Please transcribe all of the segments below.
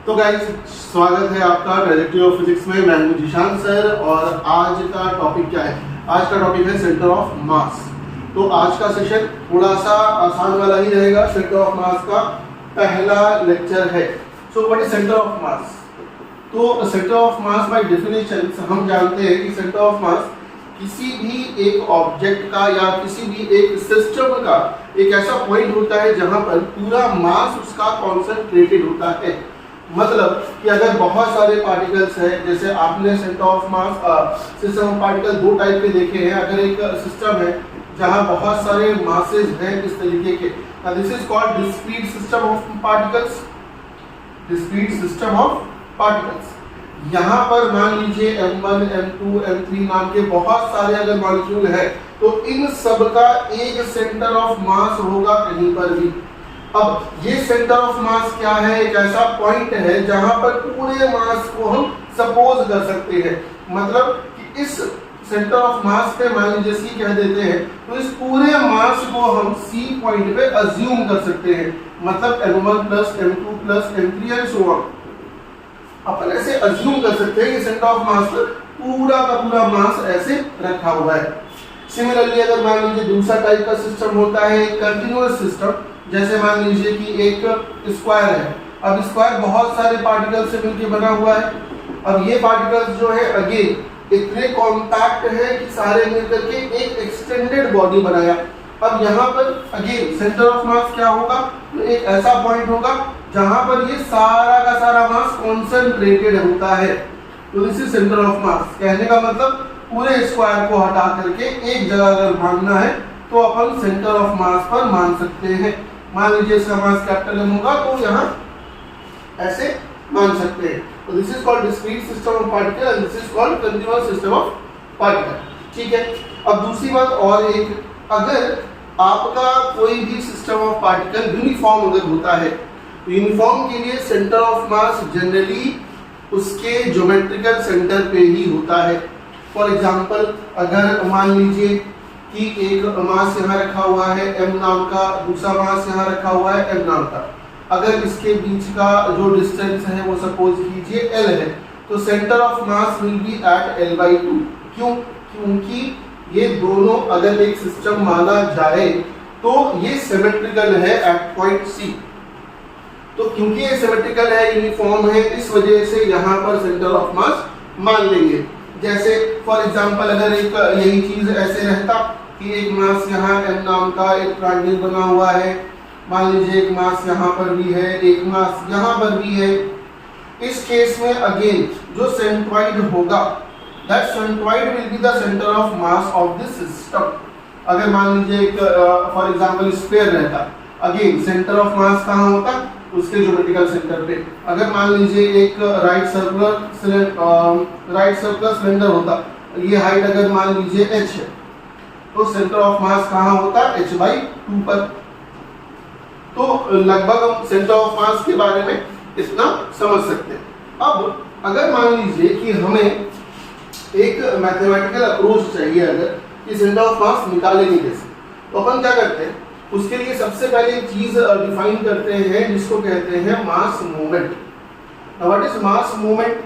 तो गाइस, स्वागत है आपका ट्रेजेक्टरी ऑफ फिजिक्स में। मैं हूं जिशान सर और आज का टॉपिक क्या है? आज का टॉपिक है सेंटर ऑफ मास। तो आज का सेशन थोड़ा सा आसान वाला ही रहेगा। सेंटर ऑफ मास का पहला लेक्चर है। So what is centre of mass? तो centre of mass by definition हम जानते हैं कि सेंटर ऑफ मास किसी भी एक ऑब्जेक्ट का या किसी भी एक सिस्टम का एक ऐसा पॉइंट होता है जहां पर पूरा मास उसका कॉन्सेंट्रेटेड होता है। मतलब कि अगर बहुत सारे पार्टिकल्स हैं, जैसे आपने centre of mass system of particle दो टाइप के देखे हैं। अगर एक सिस्टम है जहां बहुत सारे मासेस हैं इस तरीके के, this is called discrete system of particles. Discrete system of particles, यहाँ पर मान लीजिए M1, M2, M3 नाम के बहुत सारे अगर मॉलिक्यूल है तो इन सब का एक सेंटर ऑफ मास होगा कहीं पर भी। अब ये सेंटर ऑफ मास क्या है? एक ऐसा पॉइंट है जहां पर पूरे मास को हम सपोज कर सकते हैं। मतलब कि इस सेंटर ऑफ मास पे मान लीजिए C कह देते हैं, तो इस पूरे मास को हम C पॉइंट पे अज्यूम कर सकते हैं। मतलब M1 plus M2 plus M3 and so on. अपन ऐसे अज्यूम कर सकते हैं कि सेंटर ऑफ मास पर पूरा का पूरा मास ऐसे रखा हुआ है। सिमिलरली अगर मान लीजिए दूसरा टाइप का सिस्टम होता है कंटिन्यूअस सिस्टम, जैसे मान लीजिए कि एक स्क्वायर है। अब स्क्वायर बहुत सारे पार्टिकल से मिलकर बना हुआ है। अब ये पार्टिकल्स जो है अगेन इतने कॉम्पैक्ट है कि सारे मिलकर के एक एक्सटेंडेड बॉडी बनाया। अब यहाँ पर अगेन सेंटर ऑफ मास क्या होगा? तो एक ऐसा पॉइंट होगा जहां पर ये सारा का सारा मास कॉन्सेंट्रेटेड होता है। तो दिस इज सेंटर ऑफ मास। कहने का मतलब पूरे स्क्वायर को हटा करके एक जगह अगर भागना है तो अपन सेंटर ऑफ मास पर मान सकते हैं। मान लीजिए इसका मास कैपिटल M होगा तो यहाँ ऐसे मान सकते हैं। तो this is called discrete system of particle and this is called continuous system of particle. ठीक है। अब दूसरी बात और एक, अगर आपका कोई भी सिस्टम ऑफ पार्टिकल यूनिफॉर्म अगर होता है तो यूनिफॉर्म के लिए सेंटर ऑफ मास जनरली उसके ज्योमेट्रिकल सेंटर पे ही होता है। फॉर एग्जांपल अगर मान लीजिए कि एक मास यहाँ रखा हुआ है M नाम का, दूसरा मास यहाँ रखा हुआ है M नाम का। अगर इसके बीच का जो डिस्टेंस है वो सपोज कीजिए L है, तो centre of mass will be at L/2। क्यों? क्योंकि ये दोनों अगर एक सिस्टम माना जाए तो ये सिमेट्रिकल है एट पॉइंट C। तो क्योंकि ये सिमेट्रिकल है, यूनिफॉर्म है, इस वजह से यहाँ पर सेंटर ऑफ मास मान लेंगे। जैसे फॉर एग्जांपल अगर एक यही चीज ऐसे रहता कि एक मास यहाँ M नाम का एक ट्रायंगल बना हुआ है, मान लीजिए एक मास यहाँ पर भी है, एक मास यहाँ पर भी है। इस केस में अगेन जो सेंट्रॉइड होगा, that centroid will be the centre of mass of this system. अगर मान लीजिए एक फॉर एग्जांपल स्फीयर रहता, अगेन सेंटर ऑफ मास कहाँ होता? उसके ज्योमेट्रिकल सेंटर पे। अगर मान लीजिए एक राइट सर्कुलर सिलेंडर होता, ये हाइट अगर मान लीजिए h है, तो सेंटर ऑफ मास कहाँ होता? h/2 पर। तो लगभग हम सेंटर ऑफ मास के बारे में इतना समझ सकते हैं। अब अगर मान लीजिए कि हमें एक मैथमेटिकल अप्रोच चाहिए अगर कि सेंटर ऑफ मास निकालेंगे कैसे, तो अपन क्या करते हैं? उसके लिए सबसे पहले एक चीज डिफाइन करते हैं जिसको कहते हैं mass moment. What is mass moment?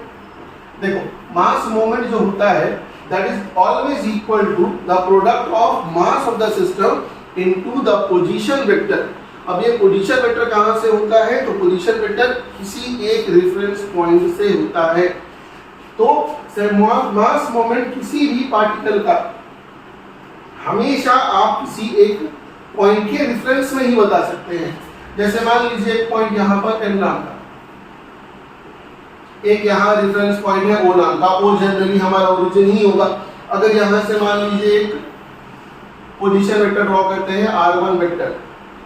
देखो, मास मोमेंट जो होता है that is always equal to the product of mass of the system into the position vector. अब ये पोजीशन वेक्टर कहां से होता है? तो पोजीशन वेक्टर किसी एक रेफरेंस पॉइंट से होता है। तो मास मोमेंट किसी भी पार्टिकल का हमेशा आप किसी एक पॉइंट के रेफरेंस में ही बता सकते हैं। जैसे मान लीजिए एक पॉइंट यहाँ पर M नाम का, एक यहाँ रेफरेंस पॉइंट है O नाम का। O जनरली हमारा ओरिजिन ही होगा। अगर यहाँ से मान लीजिए एक पोजीशन वेक्टर ड्रॉ करते हैं R1 वेक्टर,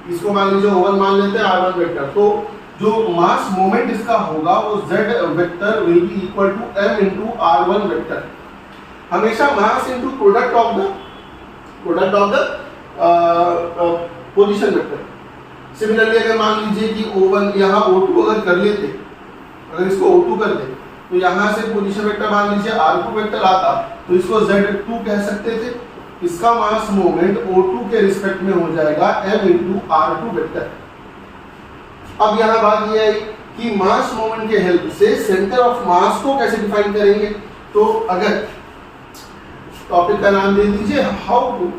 इसको मान लीजिए O1 मान लेते हैं R1 वेक्टर, तो जो मास मोमेंट इसका होगा वो Z vector will be equal to M into R1 vector. हमेशा mass into product of the position vector. Similarly अगर मान लीजिए कि O1 यहाँ O2 अगर कर लेते, अगर इसको O2 कर दे तो यहाँ से पोजीशन वेक्टर मान लीजिए R2 वेक्टर आता, तो इसको Z2 कह सकते थे। इसका मास मोमेंट O2 के रिस्पेक्ट में हो जाएगा M इंटू R2 वेक्टर। अब यहाँ बात ये आई कि मास मोमेंट के हेल्प से सेंटर ऑफ मास को कैसे डिफाइन करेंगे। तो अगर टॉपिक का नाम दे दीजिए how to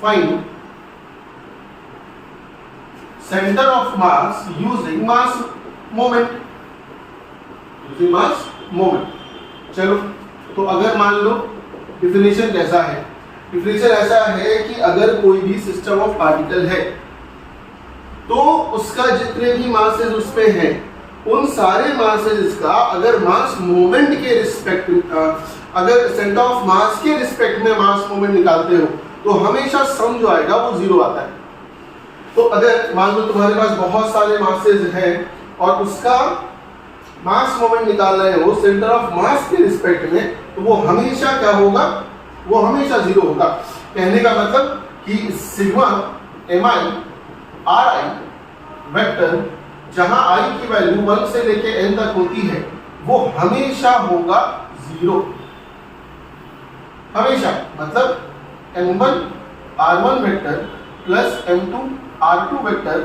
find centre of mass using mass moment, using mass moment. चलो, तो अगर मान लो डिफिनेशन कैसा है, डिफिनेशन ऐसा है कि अगर कोई भी सिस्टम ऑफ पार्टिकल है तो उसका जितने भी मासेस उसमें हैं उन सारे मासेस का अगर मास मोमेंट के रिस्पेक्ट अगर सेंटर ऑफ मास के रिस्पेक्ट में मास मोमेंट निकालते हो तो हमेशा सम जो आएगा वो जीरो आता है। तो अगर मान लो तुम्हारे पास बहुत सारे मासेस हैं और उसका मास मोमेंट निकाल रहे हो सेंटर ऑफ मास के रिस्पेक्ट में, तो वो हमेशा क्या होगा, वो हमेशा जीरो होगा। कहने का मतलब कि सिग्मा mi ri वेक्टर जहां i की वैल्यू 1 से लेके n तक होती है वो हमेशा होगा जीरो, हमेशा। मतलब m1 r1 vector plus m2 r2 vector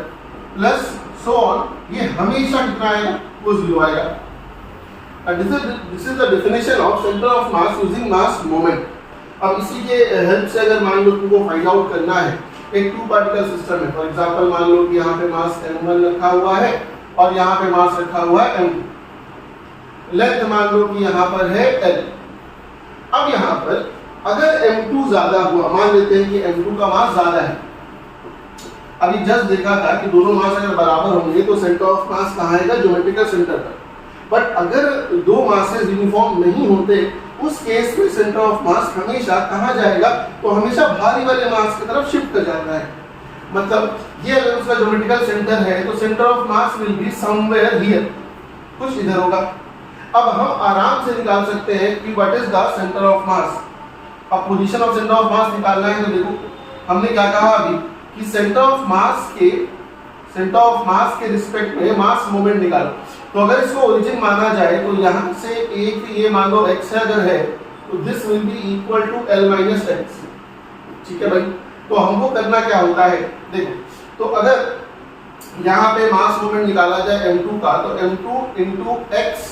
plus so on, ये हमेशा कितना आएगा, वो जीरो आएगा। This is the definition of centre of mass using mass moment. अब इसी के हेल्प से अगर मान लो तुमको फाइंड आउट करना है, एक टू पार्टिकल सिस्टम है, फॉर एग्जांपल मान लो कि यहाँ पे मास m1 रखा हुआ है और यहाँ पे मास रखा हुआ है m2, लेंथ मान लो कि यहाँ पर है l। अब यहाँ पर अगर m2 ज्यादा हुआ, मान लेते हैं कि m2 का मास ज्यादा है, अभी जस्ट देखा था कि दोनों मास अगर बराबर होंगे तो सेंटर ऑफ मास कहाँ आएगा, ज्योमेट्रिकल सेंटर पर। बट अगर दो मासेस यूनिफॉर्म नहीं होते उस केस में सेंटर ऑफ मास हमेशा कहाँ जाएगा, तो हमेशा भारी वाले मास की तरफ शिफ्ट कर जाता है। मतलब ये अगर उसका ज्योमेट्रिकल सेंटर है तो centre of mass will be somewhere here, कुछ इधर होगा। अब हम आराम से निकाल सकते हैं कि what is the centre of mass. अब position of centre of mass निकालना है तो देखो हमने क्या कहा अभी कि सेंटर ऑफ मास के रिस्पेक्ट में मास मोमेंट निकालो। तो अगर इसको ओरिजिन माना जाए तो यहाँ से एक ये मान लो x अगर है तो this will be equal to l minus x, ठीक है भाई। तो हमको करना क्या होता है, देखो तो अगर यहाँ पे मास मोमेंट निकाला जाए m2 का तो m2 इंटू x,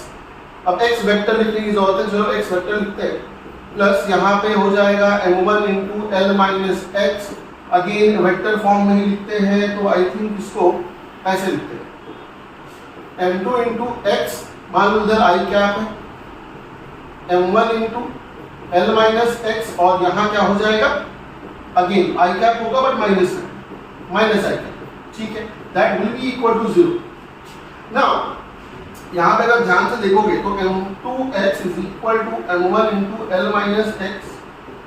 अब x वेक्टर लिखने की जरूरत है, चलो x वेक्टर लिखते हैं, प्लस यहाँ पे हो जाएगा m1 into l minus x, again vector form में ही लिखते हैं तो आई थिंक इसको ऐसे लिखते हैं m2 इंटू x, मान लो इधर i कैप है, m1 into l minus x और यहाँ क्या हो जाएगा, अगेन i कैप होगा बट माइनस i कैप, ठीक है, that will be equal to zero. Now यहाँ पे अगर ध्यान से देखोगे तो m2x is equal to m1 into l minus x,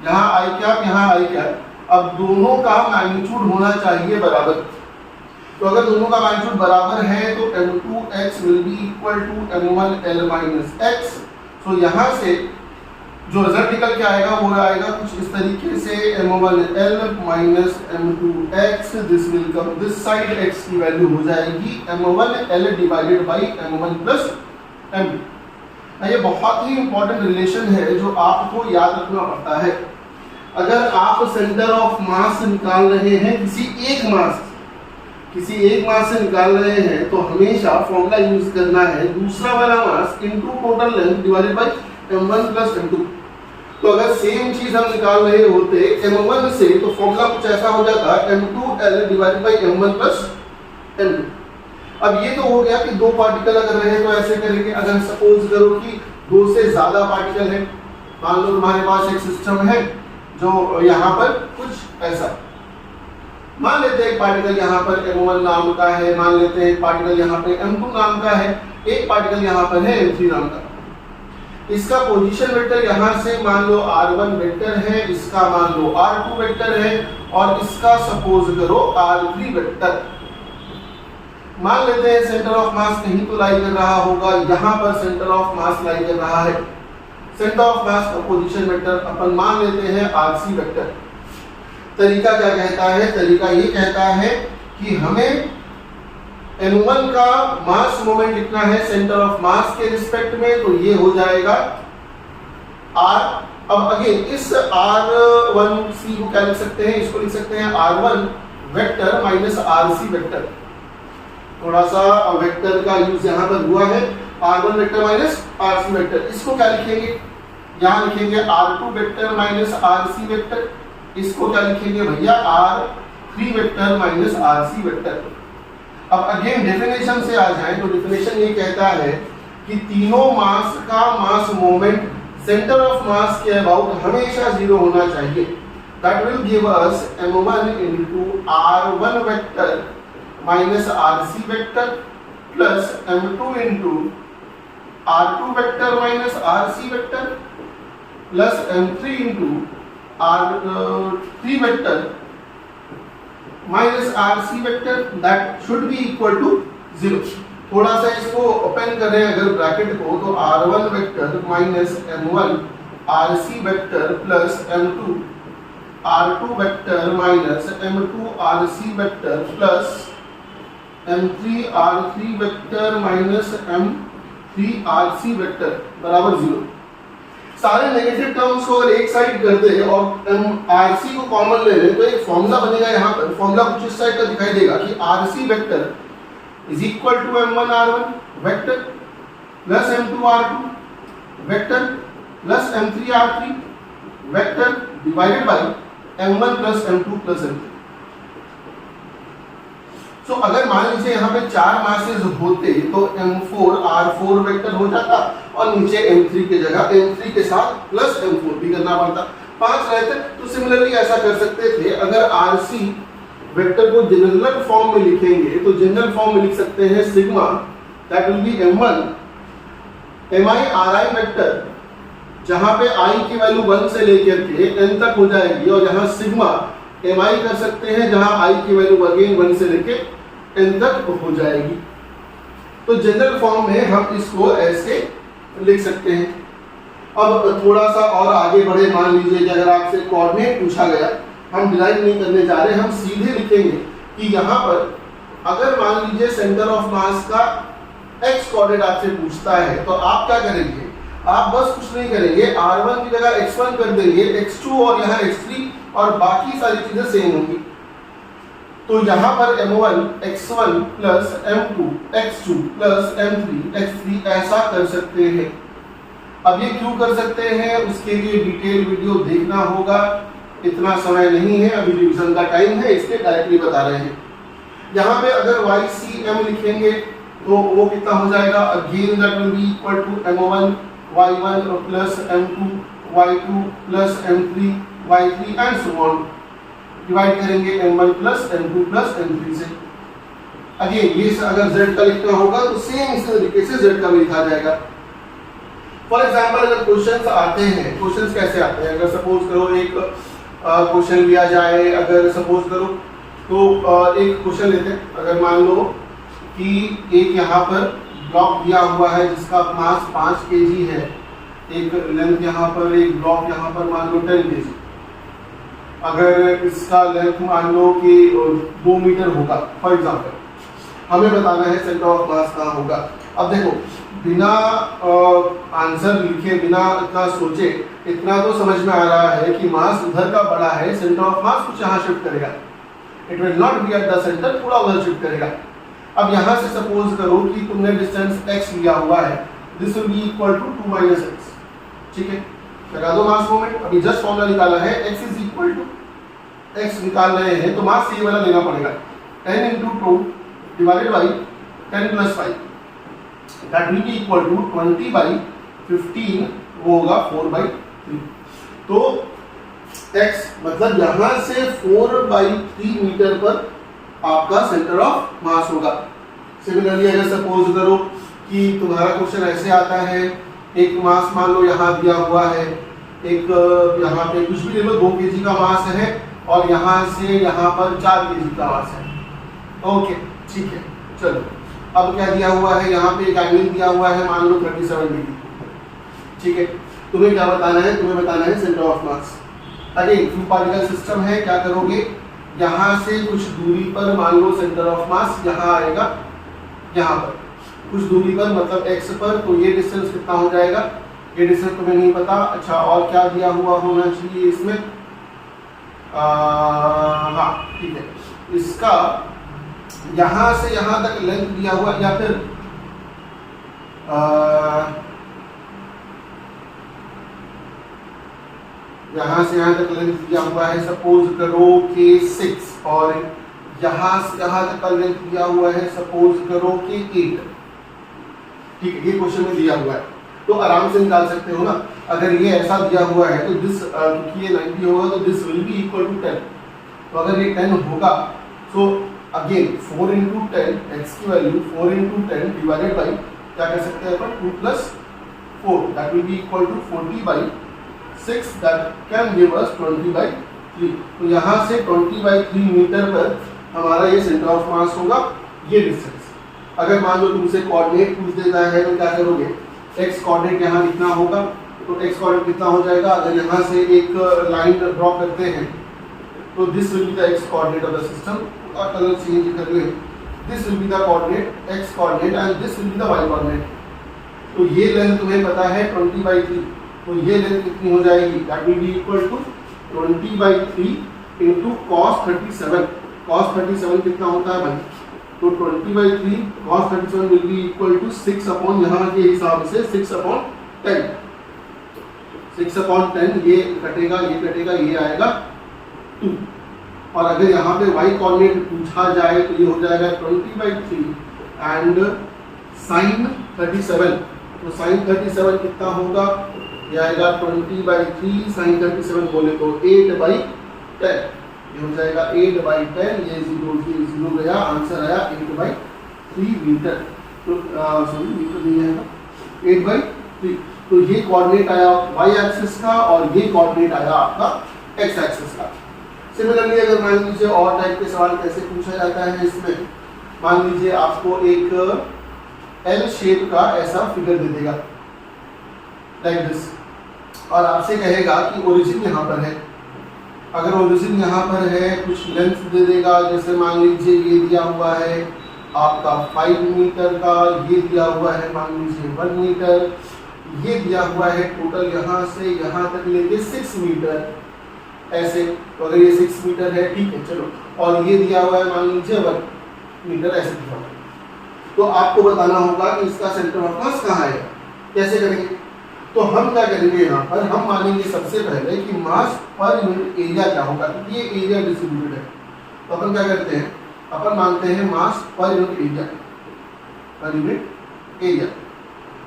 यहाँ i कैप यहाँ i कैप। अब दोनों का मैग्नीट्यूड होना चाहिए बराबर, तो अगर दोनों का मैग्नीट्यूड बराबर है तो m2x will be equal to m1l minus x। So यहाँ से जो रिजल्ट निकल के आएगा वो आएगा कुछ इस तरीके से m1l minus m2x, this will come this side, x की वैल्यू हो जाएगी m1l divided by m1 plus m2। ये बहुत ही इंपॉर्टेंट रिलेशन है जो आपको याद रखना पड़ता है। अगर आप सेंटर ऑफ मास निकाल रहे हैं किसी एक मास से निकाल रहे हैं तो हमेशा फॉर्मूला यूज करना है दूसरा वाला mass into total length divided by m1 plus m2। तो अगर सेम चीज हम निकाल रहे होते m1 से तो फॉर्मूला कुछ ऐसा हो जाता m2l divided by m1 plus m2। अब ये तो हो गया कि दो पार्टिकल अगर रहे तो ऐसे करेंगे। अगर सपोज करो कि दो से ज्यादा पार्टिकल है, मान लो तुम्हारे पास एक सिस्टम है जो यहाँ पर कुछ ऐसा, मान लेते हैं एक पार्टिकल यहाँ पर m1 नाम का है, मान लेते हैं एक पार्टिकल यहाँ पे m2 नाम का है, एक पार्टिकल यहाँ पर है m3 नाम का। इसका पोजीशन वेक्टर यहाँ से मान लो r1 वेक्टर है, इसका मान लो r2 वेक्टर है और इसका सपोज करो r3 वेक्टर। मान लेते हैं सेंटर ऑफ मास कहीं तो लाई कर रहा होगा, यहाँ पर सेंटर ऑफ मास लाई कर रहा है। सेंटर ऑफ मास का पोजीशन वेक्टर अपन मान लेते हैं rc वेक्टर। तरीका क्या कहता है, तरीका ये कहता है कि हमें m1 का मास मोमेंट लिखना है सेंटर ऑफ मास के रिस्पेक्ट में, तो ये हो जाएगा r। अब अगेन इस r1c को क्या लिख सकते हैं, इसको लिख सकते हैं r1 vector minus rc vector. थोड़ा सा वेक्टर का यूज यहाँ पर हुआ है, r1 vector minus rc vector. इसको क्या लिखेंगे, यहाँ लिखेंगे r2 vector minus rc vector. इसको क्या लिखेंगे भैया, r3 vector minus rc vector. अब अगेन डेफिनेशन से आ जाए तो डेफिनेशन ये कहता है कि तीनों मास का mass moment centre of mass के अबाउट हमेशा 0 होना चाहिए। That will give us m1 into r1 vector minus rc vector plus m2 into r2 vector minus rc vector plus m3 into r3 vector minus rc vector. That should be equal to 0। थोड़ा सा इसको open करें अगर bracket को, तो r1 vector minus m1 rc vector plus m2 r2 vector minus m2 rc vector plus m3 r3 vector minus m3 rc vector बराबर 0। सारे negative terms को अगर एक साइड कर दे और rc को कॉमन ले लें तो एक फॉर्मूला बनेगा। यहाँ पर फॉर्मूला कुछ इस साइड का दिखाई देगा कि rc vector is equal to m1 r1 vector plus m2 r2 vector plus m3 r3 vector divided by m1 plus m2 plus m3। So अगर मान लीजिए यहाँ पे 4 मासेस होते तो m4 r4 वेक्टर हो जाता और नीचे m3 की जगह m3 के साथ प्लस m4 भी करना पड़ता। 5 रहते तो सिमिलरली ऐसा कर सकते थे। अगर rc वेक्टर को जनरल फॉर्म में लिखेंगे तो जनरल फॉर्म में लिख सकते हैं sigma, that will B m1 mi ri vector, जहां पे i की वैल्यू 1 से लेकर के n तक हो जाएगी, और यहाँ सिग्मा mi कर सकते हैं जहां i की वैल्यू अगेन 1 से लेके n तक हो जाएगी। तो जनरल फॉर्म में हम इसको ऐसे लिख सकते हैं। अब थोड़ा सा और आगे बढ़े, मान लीजिए कि अगर आपसे कोऑर्डिनेट पूछा गया, हम डिराइव नहीं करने जा रहे, हम सीधे लिखेंगे कि यहाँ पर अगर मान लीजिए सेंटर ऑफ मास का x कोऑर्डिनेट आपसे पूछता है तो आप क्या करेंगे, आप बस कुछ नहीं करेंगे, r1 की जगह x1 कर देंगे, x2 और यहाँ x3 और बाकी सारी चीजें सेम होंगी। तो यहाँ पर m1 x1 plus m2 x2 plus m3 x3 ऐसा कर सकते हैं। अब ये क्यों कर सकते हैं, उसके लिए डिटेल वीडियो देखना होगा, इतना समय नहीं है, अभी रिवीजन का टाइम है, इसलिए डायरेक्टली बता रहे हैं। यहाँ पे अगर YCM लिखेंगे तो वो कितना हो जाएगा, again that will be equal to m1 y1 plus m2 y2 plus m3 y3 and so on. Divide करेंगे m1 plus m2 plus m3 से। अगेन ये अगर z का लिखना होगा तो सेम इसी तरीके से z का भी लिखा जाएगा। फॉर एग्जाम्पल अगर क्वेश्चंस आते हैं, क्वेश्चंस कैसे आते हैं, अगर सपोज करो एक क्वेश्चन लिया जाए, अगर सपोज करो तो एक क्वेश्चन लेते हैं, अगर मान लो कि एक यहाँ पर ब्लॉक दिया हुआ है जिसका मास 5 kg है, एक लेंथ यहाँ पर, एक ब्लॉक यहाँ पर मान लो 10 kg, अगर इसका लेंथ मान लो कि 2 मीटर होगा फॉर एग्जाम्पल, हमें बताना है सेंटर ऑफ मास कहाँ होगा। अब देखो बिना आंसर लिखे, बिना इतना सोचे, इतना तो समझ में आ रहा है कि मास उधर का बड़ा है, सेंटर ऑफ मास कुछ यहाँ शिफ्ट करेगा, it will not be at the centre, थोड़ा उधर शिफ्ट करेगा। अब यहाँ से सपोज करो कि तुमने डिस्टेंस x लिया हुआ है, this will be equal to 2 minus x, ठीक है, लगा दो मास मोमेंट। अभी जस्ट फॉर्मूला निकाला है, x is equal to, x निकाल रहे हैं तो मास ये वाला लेना पड़ेगा, 10 into 2 divided by 10 plus 5, that will be equal to 20 by 15, वो होगा 4/3। तो x मतलब यहाँ से 4/3 मीटर पर आपका सेंटर ऑफ मास होगा। सिमिलरली अगर सपोज करो कि तुम्हारा क्वेश्चन ऐसे आता है, एक मास मान लो यहाँ दिया हुआ है, एक यहाँ पे कुछ भी ले लो 2 kg का मास है और यहाँ से यहाँ पर 4 kg का मास है, ओके ठीक है। चलो अब क्या दिया हुआ है, यहाँ पे एक एंगल दिया हुआ है मान लो 37 डिग्री, ठीक है। तुम्हें क्या बताना है, तुम्हें बताना है centre of mass. Again 2 particle system है, क्या करोगे, यहाँ से कुछ दूरी पर मान लो सेंटर ऑफ मास यहाँ आएगा, यहाँ पर कुछ दूरी पर मतलब x पर, तो ये डिस्टेंस कितना हो जाएगा, ये डिस्टेंस तुम्हें नहीं पता। अच्छा और क्या दिया हुआ होना चाहिए इसमें, हाँ ठीक है, इसका यहां से यहां तक लेंथ दिया हुआ, या फिर यहां से यहां तक लेंथ दिया हुआ है, सपोज करो कि 6, और यहां से यहां तक का लेंथ दिया हुआ है, सपोज करो कि 8। ठीक है, ये क्वेश्चन में दिया हुआ है, तो आराम से निकाल सकते हो ना। अगर ये ऐसा दिया हुआ है तो दिस, क्योंकि ये 90 होगा तो this will be equal to 10। तो अगर ये 10 होगा, सो अगेन 4 इंटू 10, एक्स की वैल्यू 4 इंटू 10 डिवाइडेड बाई, क्या कह सकते हैं अपन, 2 plus 4, that will be equal to 40/6, that can give us 20/3। तो यहाँ से 20/3 मीटर पर हमारा ये सेंटर ऑफ मास होगा, ये डिस्टेंस। अगर मान लो तुमसे कोऑर्डिनेट पूछ देता है तो क्या करोगे, एक्स कोऑर्डिनेट यहाँ लिखना होगा, तो एक्स कोऑर्डिनेट कितना हो जाएगा, अगर यहाँ से एक लाइन ड्रॉ करते हैं तो this will be the x coordinate of the system, colour change कर ले, this will be the coordinate x coordinate and this will be the y coordinate. तो ये लेंथ तुम्हें पता है 20/3, तो ये लेंथ कितनी हो जाएगी, that will be equal to 20/3 into cos 37। cos 37 कितना होता है भाई, तो 20/3 cos 37 will be equal to 6 upon, यहाँ के हिसाब से 6/10। 6/10 ये कटेगा, ये आएगा 2। और अगर यहाँ पे y कोऑर्डिनेट पूछा जाए तो ये हो जाएगा 20/3 एंड sin 37। तो sin 37 कितना होगा, ये आएगा 20/3 sin 37 बोले तो 8/10, ये हो जाएगा 8/10, ये 0 गया, आंसर आया 8/3 मीटर। तो सॉरी मीटर नहीं आएगा, 8/3। तो ये कोऑर्डिनेट आया y एक्सिस का और ये कोऑर्डिनेट आया आपका x एक्सिस का। सिमिलरली अगर मान लीजिए और टाइप के सवाल कैसे पूछा जाता है, इसमें मान लीजिए आपको एक L शेप का ऐसा फिगर दे देगा लाइक दिस, और आपसे कहेगा कि ओरिजिन यहाँ पर है। अगर ओरिजिन यहाँ पर है, कुछ लेंथ दे देगा, जैसे मान लीजिए ये दिया हुआ है आपका 5 मीटर का, ये दिया हुआ है मान लीजिए 1 मीटर, ये दिया हुआ है टोटल यहाँ से यहाँ तक लेके 6 मीटर ऐसे। तो अगर ये 6 मीटर है, ठीक है चलो, और ये दिया हुआ है मान लीजिए 1 मीटर ऐसे दिया हुआ है, तो आपको बताना होगा कि इसका सेंटर ऑफ मास कहाँ है। कैसे करेंगे, तो हम क्या करेंगे, यहाँ पर हम मानेंगे सबसे पहले कि मास पर यूनिट एरिया क्या होगा, क्योंकि ये एरिया डिस्ट्रीब्यूटेड है। तो अपन क्या करते हैं, अपन मानते हैं mass per unit area, per unit area,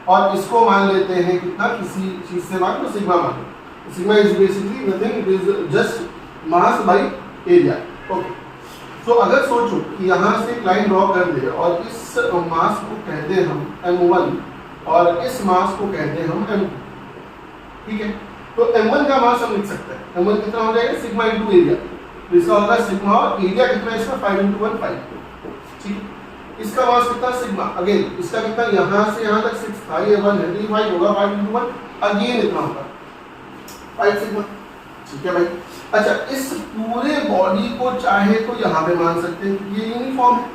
और इसको मान लेते हैं कितना, किसी चीज से मान लो सिग्मा मान लो। Sigma is basically nothing, it is just mass by area. Okay, तो अगर सोचो कि यहाँ से एक लाइन ड्रॉ कर दे और इस मास को कहते हैं हम m1 और इस मास को कहते हैं हम m2, ठीक है। तो m1 का मास हम लिख सकते हैं, m1 कितना हो जाएगा, सिग्मा इंटू एरिया, तो इसका होगा सिग्मा, और एरिया कितना है इसका 5 × 1 5, ठीक है। इसका मास कितना, सिग्मा, अगेन इसका कितना, यहाँ से यहाँ तक 6 था, ये 1 है, तो 5 होगा, 5 × 1 अगेन इतना होगा 5 सिग्मा, ठीक है भाई। अच्छा, इस पूरे बॉडी को चाहे तो यहाँ पे मान सकते हैं, ये यूनिफॉर्म है,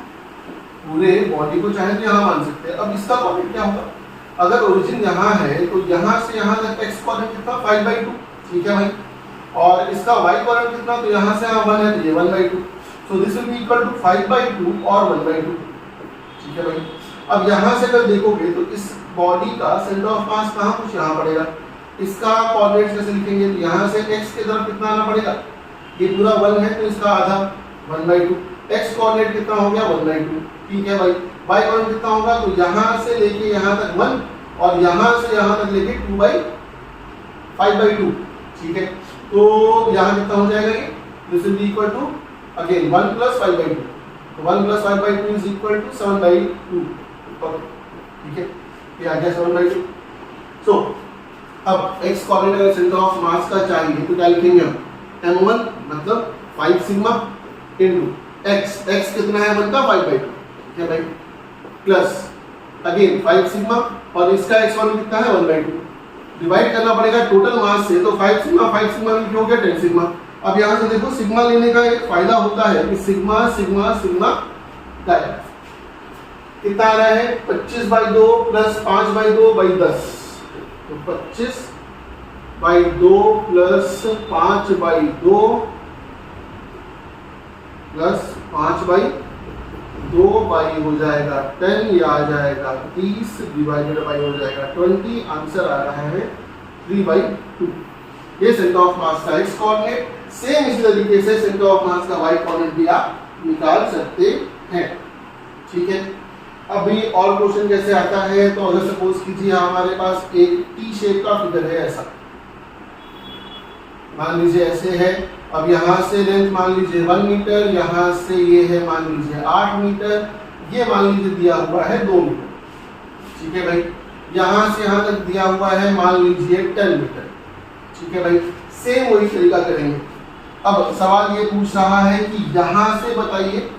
पूरे बॉडी को चाहे तो यहाँ मान सकते हैं। अब इसका कोऑर्डिनेट क्या होगा, अगर ओरिजिन यहाँ है तो यहाँ से यहाँ तक x कोऑर्डिनेट कितना 5/2, ठीक है भाई, और इसका y कोऑर्डिनेट कितना, तो यहाँ से यहाँ 1 है तो ये 1/2, so this will be equal to 5/2 और 1/2, ठीक है भाई। अब यहाँ से अगर देखोगे तो इस बॉडी का सेंटर ऑफ मास कहाँ, कुछ यहाँ पड़ेगा। इसका कोऑर्डिनेट कैसे लिखेंगे, तो यहाँ से x की तरफ कितना आना पड़ेगा, ये पूरा 1 है तो इसका आधा 1/2, x कोऑर्डिनेट कितना हो गया 1/2, ठीक है भाई। y कोऑर्डिनेट कितना होगा, तो यहाँ से लेके यहाँ तक 1 और यहाँ से यहाँ तक लेके 2/5/2, ठीक है। तो यहाँ कितना हो जाएगा, ये this will be equal to again 1 + 5/2, तो 1 + 5/2 इज इक्वल टू 7/2, ठीक है, ये आ गया 7/2। सो अब x कोऑर्डिनेट अगर सेंटर ऑफ मास का चाहिए तो क्या लिखेंगे हम, m1 मतलब 5 सिग्मा इनटू x कितना है 1 का 5/2, ठीक है भाई, प्लस अगेन 5 सिग्मा और इसका x1 कितना है 1/2, डिवाइड करना पड़ेगा टोटल मास से, तो 5 सिग्मा में हो गया 10 सिग्मा। अब यहाँ से देखो सिग्मा लेने का एक फायदा होता है कि सिग्मा सिग्मा सिग्मा गायब, कितना आ रहा है 25/2 + 5/2/10, तो 25/2 + 5/2 + 5/2, 2 बाई हो जाएगा 10, ये आ जाएगा 30 डिवाइडेड बाई हो जाएगा 20, आंसर आ रहा है 3/2। ये सेंटर ऑफ मास का एक्स कोऑर्डिनेट। सेम इसी तरीके से सेंटर ऑफ मास का वाई कोऑर्डिनेट भी आप निकाल सकते हैं। ठीक है, अभी और क्वेश्चन कैसे आता है, तो अगर सपोज कीजिए हमारे पास एक टी शेप का फिगर है, ऐसा मान लीजिए ऐसे है। अब यहाँ से लेंथ मान लीजिए 1 मीटर, यहाँ से ये है मान लीजिए 8 मीटर, ये मान लीजिए दिया हुआ है 2 मीटर। ठीक है भाई, यहाँ से यहाँ तक दिया हुआ है मान लीजिए 10 मीटर। ठीक है भाई, सेम वही तरीका करेंगे। अब सवाल ये पूछ रहा है कि यहाँ से बताइए,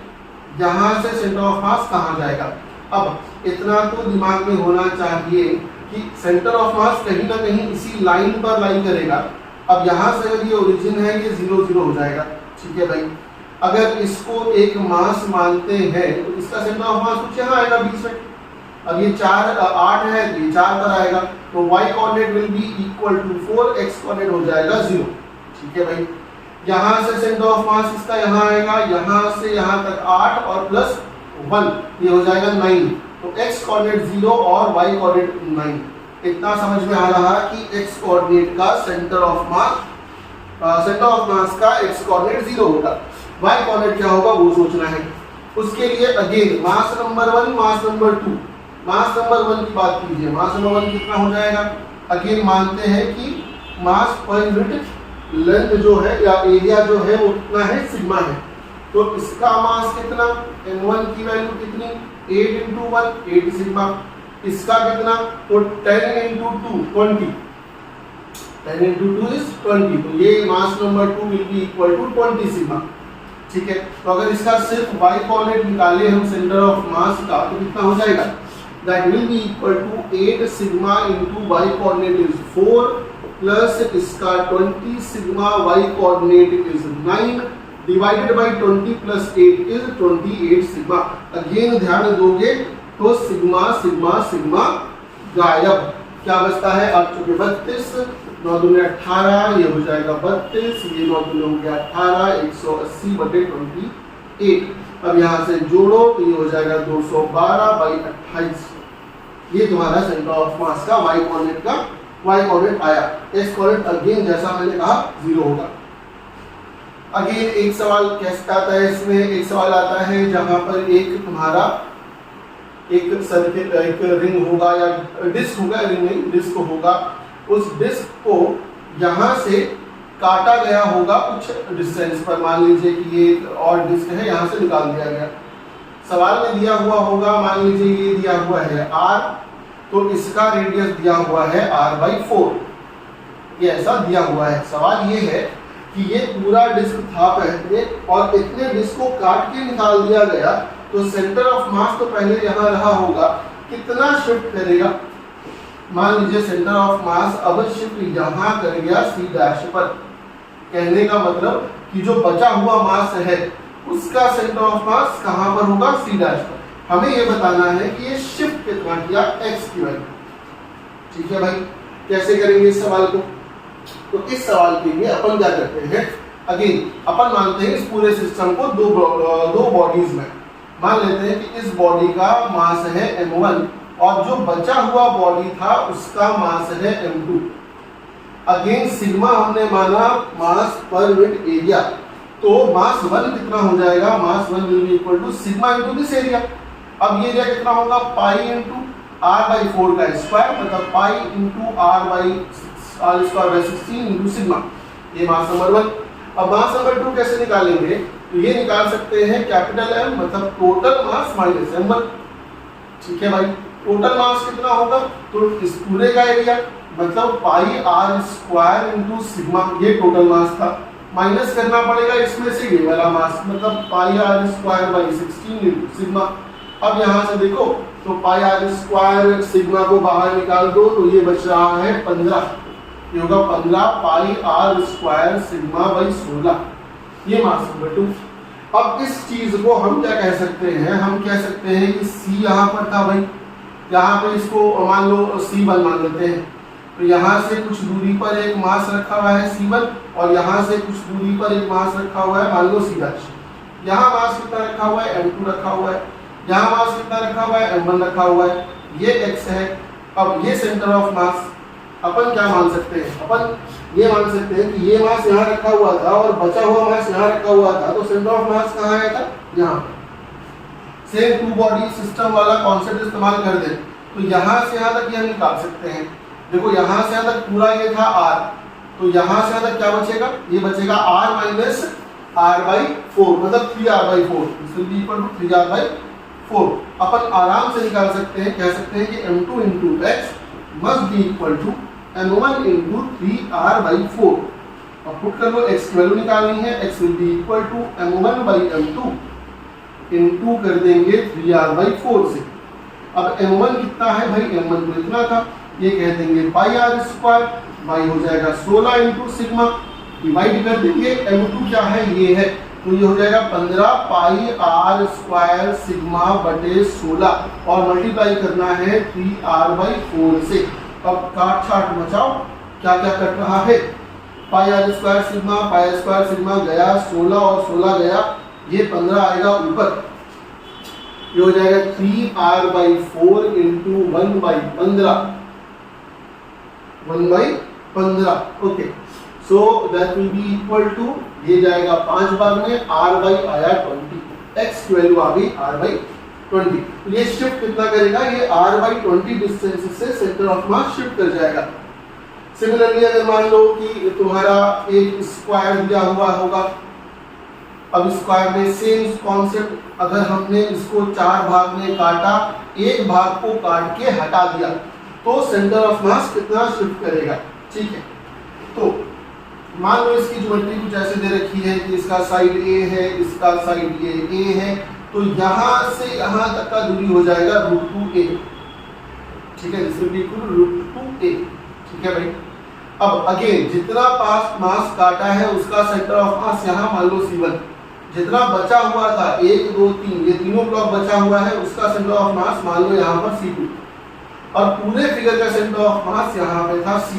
यहाँ से सेंटर ऑफ मास कहाँ जाएगा। अब इतना तो दिमाग में होना चाहिए कि सेंटर ऑफ मास कहीं ना कहीं इसी लाइन पर लाई करेगा। अब यहाँ से अगर ये ओरिजिन है, ये 0 0 हो जाएगा। ठीक है भाई, अगर इसको एक मास मानते हैं तो इसका सेंटर ऑफ मास कुछ यहाँ आएगा बीच में। अब ये 8 है तो ये 4 पर आएगा, तो y coordinate will be equal to 4, x coordinate हो जाएगा 0। ठीक है भाई, यहाँ से सेंटर ऑफ मास इसका यहाँ आएगा, यहाँ से यहाँ तक 8 और प्लस 1, ये हो जाएगा 9। तो x कोऑर्डिनेट 0 और y कोऑर्डिनेट 9। इतना समझ में आ रहा कि x कोऑर्डिनेट का सेंटर ऑफ मास का x कोऑर्डिनेट 0 होगा, y कोऑर्डिनेट क्या होगा वो सोचना है। उसके लिए अगेन मास नंबर 1, मास नंबर 2। मास नंबर 1 की बात कीजिए, मास नंबर 1 कितना हो जाएगा। अगेन मानते हैं कि मास पर यूनिट लेंथ जो है या एरिया जो है वो कितना है, सिग्मा है। तो इसका मास कितना, m1 की वैल्यू कितनी, 8 × 1 8 सिग्मा। इसका कितना, तो 10 × 2 20, 10 × 2 is 20। तो ये mass number 2 will be equal to 20 sigma. ठीक है, तो अगर इसका सिर्फ y कोऑर्डिनेट निकाले हम सेंटर ऑफ मास का, तो कितना हो जाएगा, that will be equal to 8 sigma × y coordinate is 4 plus इसका 20 sigma y coordinate is 9 divided by 20 plus 8 is 28 sigma. Again ध्यान दोगे तो सिग्मा सिग्मा सिग्मा गायब, क्या बचता है, अब चूंकि 32 9 दूनी 18, ये हो जाएगा 32, ये 9 दूनी हो गया 18, 180/28। अब यहाँ से जोड़ो तो ये हो जाएगा 212/28। ये तुम्हारा सेंटर ऑफ मास का y कोऑर्डिनेट आया। x कोऑर्डिनेट अगेन जैसा मैंने कहा 0 होगा। अगेन एक सवाल कैसे आता है, इसमें एक सवाल आता है जहां पर एक तुम्हारा एक सर्किट, एक रिंग होगा या डिस्क होगा, रिंग नहीं डिस्क होगा। उस डिस्क को यहाँ से काटा गया होगा कुछ डिस्टेंस पर, मान लीजिए कि ये एक और डिस्क है, यहाँ से निकाल दिया गया। सवाल में दिया हुआ होगा, मान लीजिए ये दिया हुआ है r, तो इसका रेडियस दिया हुआ है r/4, ये ऐसा दिया हुआ है। सवाल ये है कि ये पूरा डिस्क था पहले और इतने डिस्क को काट के निकाल दिया गया, तो सेंटर ऑफ मास तो पहले यहाँ रहा होगा, कितना शिफ्ट करेगा। मान लीजिए सेंटर ऑफ मास अब शिफ्ट यहाँ कर गया C' पर। कहने का मतलब कि जो बचा हुआ मास है उसका सेंटर ऑफ मास कहाँ पर होगा, C' पर। हमें ये बताना है कि ये शिफ्ट कितना किया, x की वैल्यू। ठीक है भाई, कैसे करेंगे इस सवाल को, तो इस सवाल के लिए अपन क्या करते हैं, अगेन अपन मानते हैं इस पूरे सिस्टम को दो बॉडीज में। मान लेते हैं कि इस बॉडी का मास है m1 और जो बचा हुआ बॉडी था उसका मास है m2। अगेन सिग्मा हमने माना मास पर यूनिट एरिया, तो मास 1 कितना हो जाएगा, mass 1 will be equal to sigma into this area. अब ये एरिया कितना होगा, पाई इनटू r/4 का स्क्वायर, मतलब पाई इनटू r/16 इनटू सिग्मा। ये मास नंबर 1। अब मास नंबर 2 कैसे निकालेंगे, तो ये निकाल सकते हैं कैपिटल M, मतलब टोटल मास माइनस m1। ठीक है भाई, टोटल मास कितना होगा, तो इस पूरे का एरिया मतलब पाई r² इनटू सिग्मा, ये टोटल मास था। माइनस करना पड़ेगा इसमें से ये वाला मास, मतलब पाई r²/16 इनटू सिग्मा। अब यहाँ से देखो तो पाई r² सिग्मा को बाहर निकाल दो तो ये बच रहा है 15, ये होगा 15 पाई r² सिग्मा/16। ये मास नंबर 2। अब इस चीज को हम क्या कह सकते हैं, हम कह सकते हैं कि C यहाँ पर था भाई, यहाँ पे इसको मान लो C1 मान लेते हैं। तो यहाँ से कुछ दूरी पर एक मास रखा हुआ है C1 और यहाँ से कुछ दूरी पर एक मास रखा हुआ है मान लो C'। यहाँ मास कितना रखा हुआ है, m2 रखा हुआ है। यहाँ मास कितना रखा हुआ है, m1 रखा हुआ है, ये x है। अब ये सेंटर ऑफ मास अपन क्या मान सकते हैं, अपन ये मान सकते हैं कि ये मास यहाँ रखा हुआ था और बचा हुआ मास यहाँ रखा हुआ था, तो सेंटर ऑफ मास कहाँ आया था, यहाँ पर। सेम टू बॉडी सिस्टम वाला कॉन्सेप्ट इस्तेमाल कर दे तो यहाँ से यहाँ तक ये हम निकाल सकते हैं। देखो यहाँ से यहाँ तक पूरा ये था r, तो यहाँ से यहाँ तक क्या बचेगा, ये बचेगा r माइनस r/4, मतलब 3r/4, this will be equal to 3r/4। अपन आराम से निकाल सकते हैं, कह सकते हैं कि m2 into x must be equal to m1 into 3r/4। अब पुट कर लो, x की वैल्यू निकालनी है, x will be equal to m1/m2 into कर देंगे 3r/4 से। अब m1 कितना है भाई, m1 तो इतना था, ये कह देंगे पाई r स्क्वायर, y हो जाएगा 16 इंटू सिग्मा, डिवाइड कर देंगे, m2 क्या है, ये है, तो ये हो जाएगा 15 पाई r स्क्वायर सिग्मा बटे 16 और मल्टीप्लाई करना है 3r/4 से। अब काट छाट बचाओ, क्या क्या कट रहा है, पाई r स्क्वायर सिग्मा गया, 16 और 16 गया, ये 15 आएगा ऊपर, ये हो जाएगा 3r/4 into 1/15, okay. So that will be equal to, ये जाएगा 5 भाग में, r/ आया 20, x की वैल्यू आ गई r/20। तो ये शिफ्ट कितना करेगा, ये r/20 डिस्टेंस से सेंटर ऑफ मास शिफ्ट कर जाएगा। सिमिलरली अगर मान लो कि तुम्हारा एक स्क्वायर दिया हुआ होगा, अब स्क्वायर में सेम कॉन्सेप्ट, अगर हमने इसको 4 भाग में काटा, एक भाग को काट के हटा दिया, तो सेंटर ऑफ मास कितना शिफ्ट करेगा, ठीक है। तो मान लो इसकी ज्योमेट्री कुछ ऐसे दे रखी है कि इसका साइड ए है, इसका साइड ये ए है, तो यहाँ से यहाँ तक का दूरी हो जाएगा √2a, ठीक है, this will be equal to √2a, ठीक है भाई। अब अगेन जितना पास मास काटा है उसका सेंटर ऑफ मास यहाँ मान लो C1, जितना बचा हुआ था 1 2 3 ये तीनों ब्लॉक बचा हुआ है, उसका सेंटर ऑफ मास मान लो यहाँ पर C2, और पूरे फिगर का सेंटर ऑफ मास यहाँ पे था C।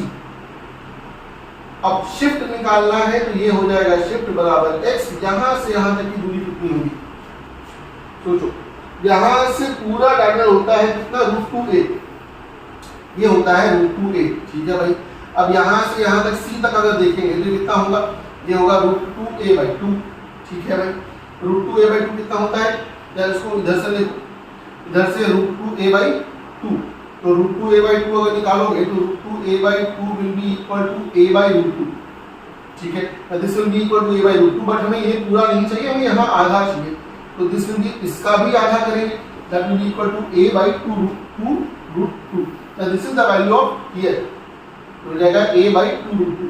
अब शिफ्ट निकालना है तो ये हो जाएगा शिफ्ट बराबर x, यहाँ से यहाँ तक की दूरी कितनी होगी, सोचो, यहाँ से पूरा डायगोनल होता है कितना, √2a, ये होता है √2a, ठीक है भाई। अब यहाँ से यहाँ तक C तक अगर देखेंगे तो कितना होगा, ये होगा √2a/2, ठीक है भाई। √2a/2 कितना होता है, या इसको इधर से देखो, इधर से √2a/2, तो √2a/2 अगर निकालोगे तो √2a/2 will be equal to a/√2, ठीक है। This will be equal to a/√2, but हमें ये पूरा नहीं चाहिए, हमें यहाँ आधा चाहिए, तो दिस विल बी, इसका भी आधा करेंगे, that will be equal to a/2√2, this is the value of here, हो जाएगा a/2√2,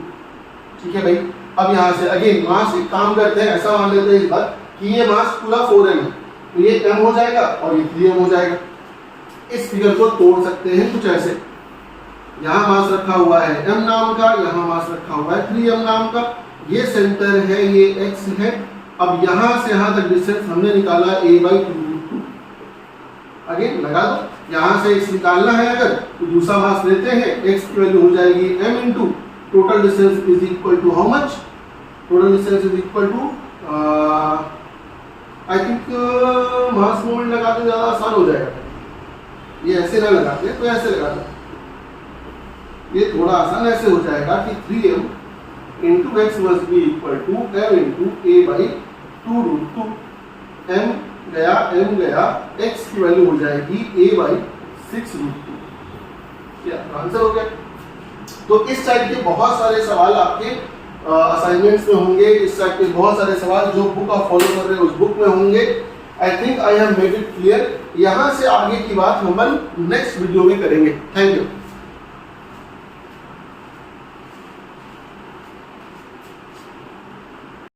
ठीक है भाई। अब यहाँ से अगेन मास एक काम करते हैं, ऐसा मान लेते हैं इस बार कि ये मास पूरा 4m है, तो ये m हो जाएगा और ये 3m हो जाएगा। इस फिगर को तोड़ सकते हैं कुछ ऐसे, यहाँ मास रखा हुआ है m नाम का, यहाँ मास रखा हुआ है 3m नाम का, ये सेंटर है, ये x है। अब यहाँ से यहाँ तक डिस्टेंस हमने निकाला a/2√2, अगेन लगा दो, यहाँ से x निकालना है अगर तो दूसरा मास लेते हैं, x की वैल्यू हो जाएगी m into total distance is equal to how much, total distance is equal to I think mass moment लगाते ज़्यादा आसान हो जाएगा, ये ऐसे ना लगाते तो ऐसे लगा दो, ये थोड़ा आसान ऐसे हो जाएगा कि 3m into x must be equal to m into a/2√2, m गया, x की वैल्यू हो जाएगी a/6√2, क्या आंसर हो गया। तो इस टाइप के बहुत सारे सवाल आपके असाइनमेंट्स में होंगे, इस टाइप के बहुत सारे सवाल जो बुक आप फॉलो कर रहे हैं उस बुक में होंगे। I think I have made it clear. यहाँ से आगे की बात हम नेक्स्ट वीडियो में करेंगे। Thank you.